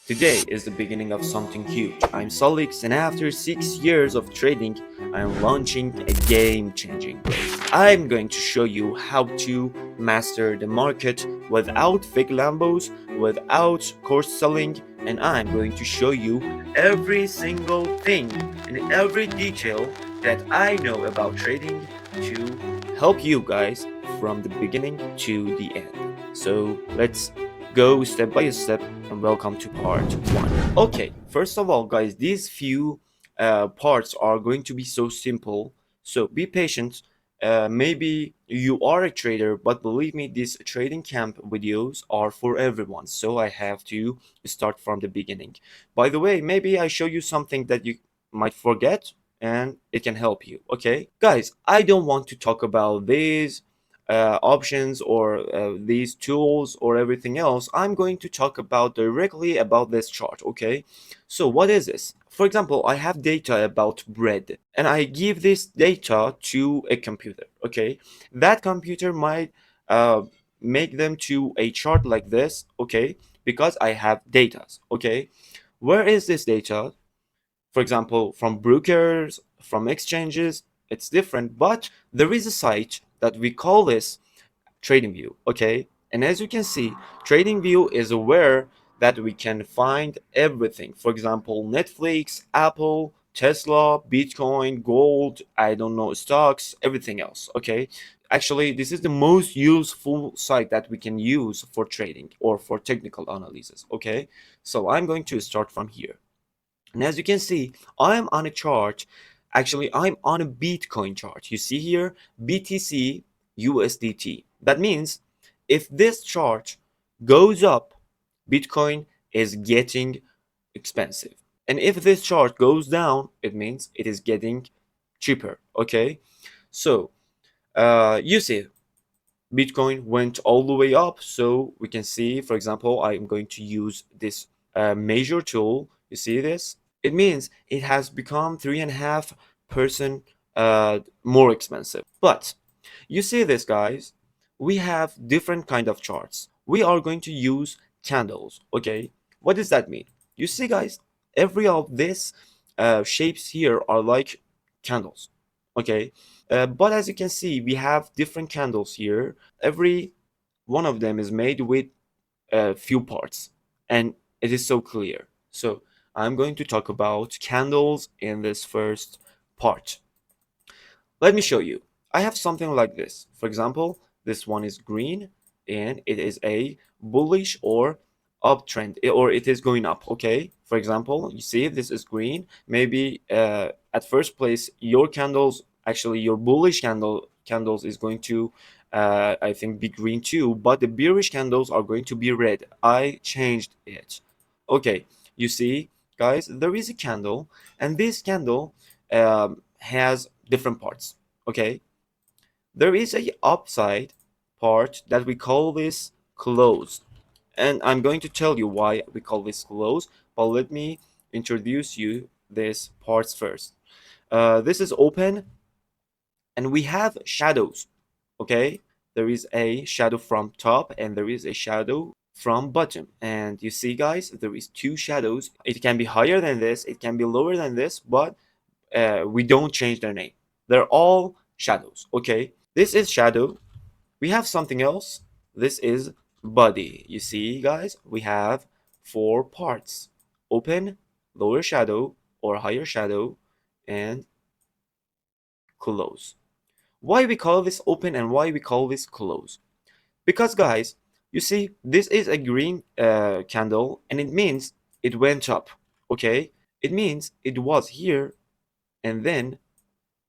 Today is the beginning of something huge. I'm Solix, and after 6 years of trading, I'm launching a game changing race. I'm going to show you how to master the market without fake Lambos, without course selling, and I'm going to show you every single thing and every detail that I know about trading to help you guys from the beginning to the end. So let's go step by step and welcome to part 1. Okay, first of all guys, these few parts are going to be so simple, so be patient. Maybe you are a trader, but believe me, these trading camp videos are for everyone, so I have to start from the beginning. By the way, maybe I show you something that you might forget and it can help you. Okay guys, I don't want to talk about these options or these tools or everything else. I'm going to talk about directly about this chart. Okay, so what is this? For example, I have data about bread and I give this data to a computer. Okay, that computer might uh, make them to a chart like this. Okay, because I have data. Okay, where is this data? For example, from brokers, from exchanges, it's different, but there is a site that we call this TradingView. Okay, and as you can see, TradingView is aware that we can find everything. For example, Netflix, Apple, Tesla, Bitcoin, gold, I don't know, stocks, everything else. Okay, actually this is the most useful site that we can use for trading or for technical analysis. Okay, so I'm going to start from here, and as you can see, I'm on a chart. Actually, I'm on a Bitcoin chart. You see here, BTC USDT. That means if this chart goes up, Bitcoin is getting expensive. And if this chart goes down, it means it is getting cheaper. Okay? So, you see, Bitcoin went all the way up. So we can see, for example, I'm going to use this measure tool. You see this? It means it has become 3.5% more expensive. But you see this, guys, we have different kind of charts. We are going to use candles. Okay, what does that mean? You see, guys, every of these shapes here are like candles. Okay, but as you can see, we have different candles here. Every one of them is made with a few parts, and it is so clear. So I'm going to talk about candles in this first part. Let me show you. I have something like this. For example, this one is green and it is a bullish or uptrend, or it is going up. Okay, for example, you see this is green. Maybe at first place your candles, actually your bullish candles is going to I think be green too, but the bearish candles are going to be red. I changed it. Okay, you see guys, there is a candle, and this candle has different parts. Okay, there is a upside part that we call this closed, and I'm going to tell you why we call this closed, but let me introduce you this parts first. This is open, and we have shadows. Okay, there is a shadow from top and there is a shadow from bottom, and you see guys, there is two shadows. It can be higher than this, it can be lower than this, but we don't change their name. They're all shadows. Okay, this is shadow. We have something else. This is body. You see guys, we have four parts: open, lower shadow or higher shadow, and close. Why we call this open and why we call this close? Because guys, you see, this is a green candle, and it means it went up. Okay, it means it was here and then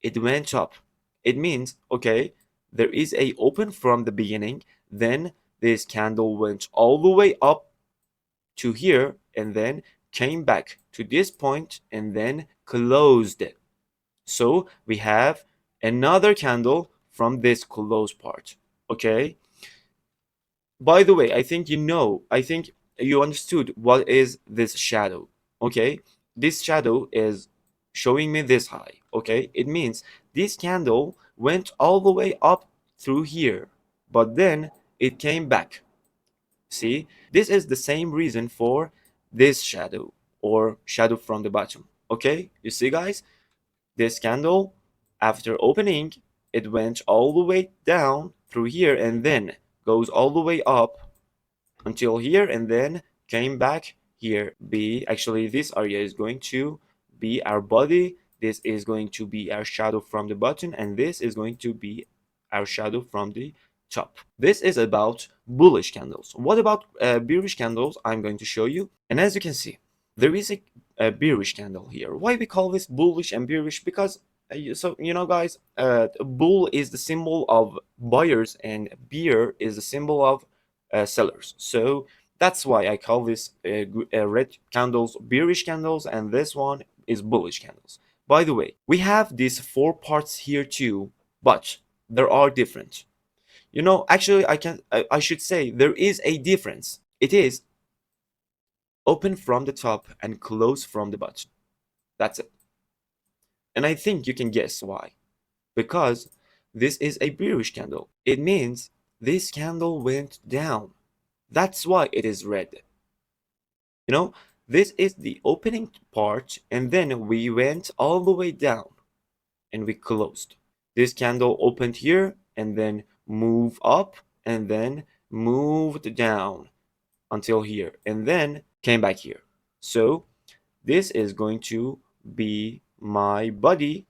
it went up. It means, okay, there is a open from the beginning, then this candle went all the way up to here and then came back to this point and then closed it. So we have another candle from this close part. Okay, by the way, I think you understood what is this shadow. Okay, this shadow is showing me this high. Okay, it means this candle went all the way up through here, but then it came back. See, this is the same reason for this shadow or shadow from the bottom. Okay, you see guys, this candle, after opening, it went all the way down through here and then goes all the way up until here and then came back here. Be actually this area is going to be our body, this is going to be our shadow from the bottom, and this is going to be our shadow from the top. This is about bullish candles. What about bearish candles? I'm going to show you. And as you can see, there is a bearish candle here. Why we call this bullish and bearish? Because so you know guys, bull is the symbol of buyers and bear is the symbol of sellers. So that's why I call this red candles bearish candles, and this one is bullish candles. By the way, we have these four parts here too, but there are different. You know, actually, I should say there is a difference. It is open from the top and close from the bottom. That's it. And I think you can guess why. Because this is a bearish candle. It means this candle went down. That's why it is red. You know, this is the opening part, and then we went all the way down and we closed. This candle opened here and then moved up and then moved down until here and then came back here. So this is going to be my body,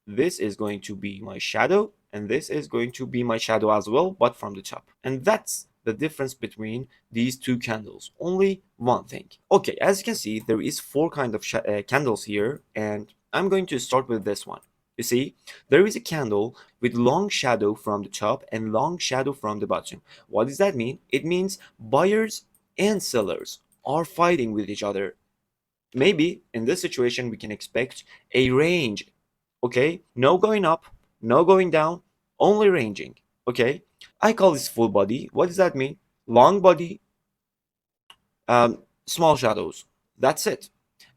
this is going to be my shadow, and this is going to be my shadow as well, but from the top. And that's the difference between these two candles. Only one thing. Okay, as you can see, there is four kind of candles here, and I'm going to start with this one. You see, there is a candle with long shadow from the top and long shadow from the bottom. What does that mean? It means buyers and sellers are fighting with each other. Maybe in this situation we can expect a range. Okay, no going up, no going down, only ranging. Okay, I call this full body. What does that mean? Long body, small shadows. That's it.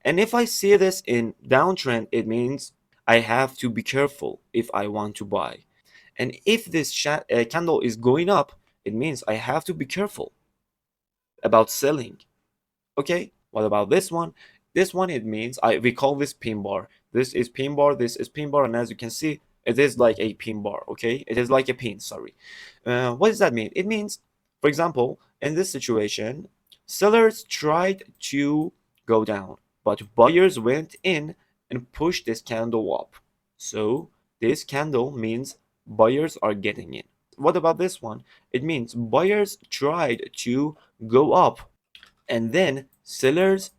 And if I see this in downtrend, it means I have to be careful if I want to buy. And if this candle is going up, it means I have to be careful about selling. Okay, what about this one? This one, it means we call this pin bar. This is pin bar, this is pin bar, and as you can see, it is like a pin bar. Okay, it is like a pin, sorry. What does that mean? It means, for example, in this situation, sellers tried to go down, but buyers went in and pushed this candle up. So this candle means buyers are getting in. What about this one? It means buyers tried to go up, and then sellers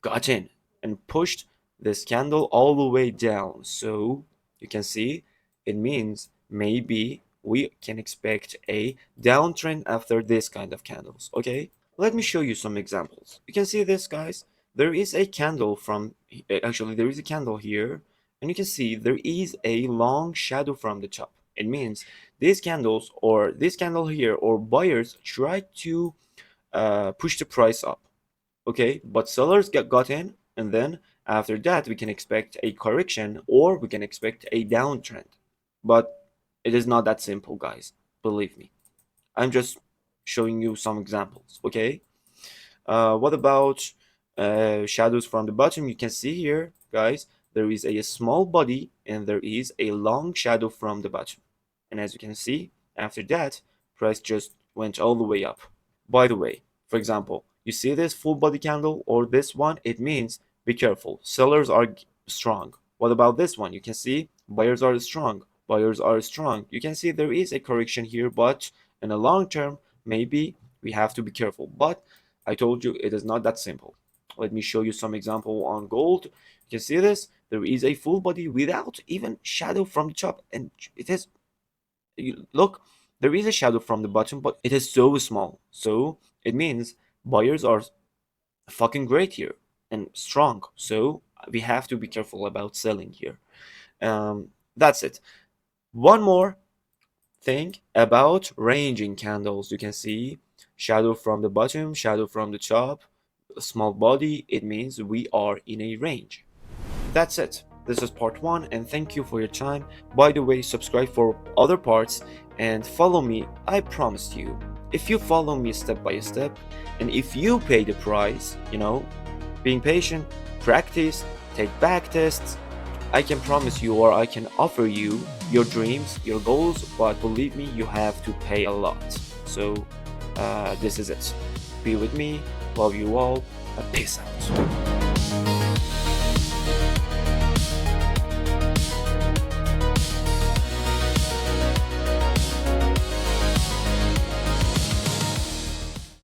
got in and pushed this candle all the way down. So you can see it means maybe we can expect a downtrend after this kind of candles. Okay, let me show you some examples. You can see this, guys. There is a candle from actually there is a candle here, and you can see there is a long shadow from the top. It means these candles or this candle here or buyers try to push the price up. Okay, but sellers got in, and then after that we can expect a correction or we can expect a downtrend. But it is not that simple, guys. Believe me. I'm just showing you some examples. Okay. What about shadows from the bottom? You can see here, guys, there is a small body and there is a long shadow from the bottom. And as you can see, after that, price just went all the way up. By the way, for example, you see this full body candle or this one, it means be careful. Sellers are strong. What about this one? You can see buyers are strong. Buyers are strong. You can see there is a correction here, but in the long term, maybe we have to be careful. But I told you it is not that simple. Let me show you some example on gold. You can see this. There is a full body without even shadow from the top, and it is, look, there is a shadow from the bottom, but it is so small. So it means buyers are fucking great here and strong. So we have to be careful about selling here. That's it. One more thing about ranging candles. You can see shadow from the bottom, shadow from the top, small body. It means we are in a range. That's it. This is part 1, and thank you for your time. By the way, subscribe for other parts and follow me. I promised you, if you follow me step by step and if you pay the price, Being patient, practice, take back tests. I can promise you, or I can offer you your dreams, your goals, but believe me, you have to pay a lot. So, this is it. Be with me. Love you all. Peace out.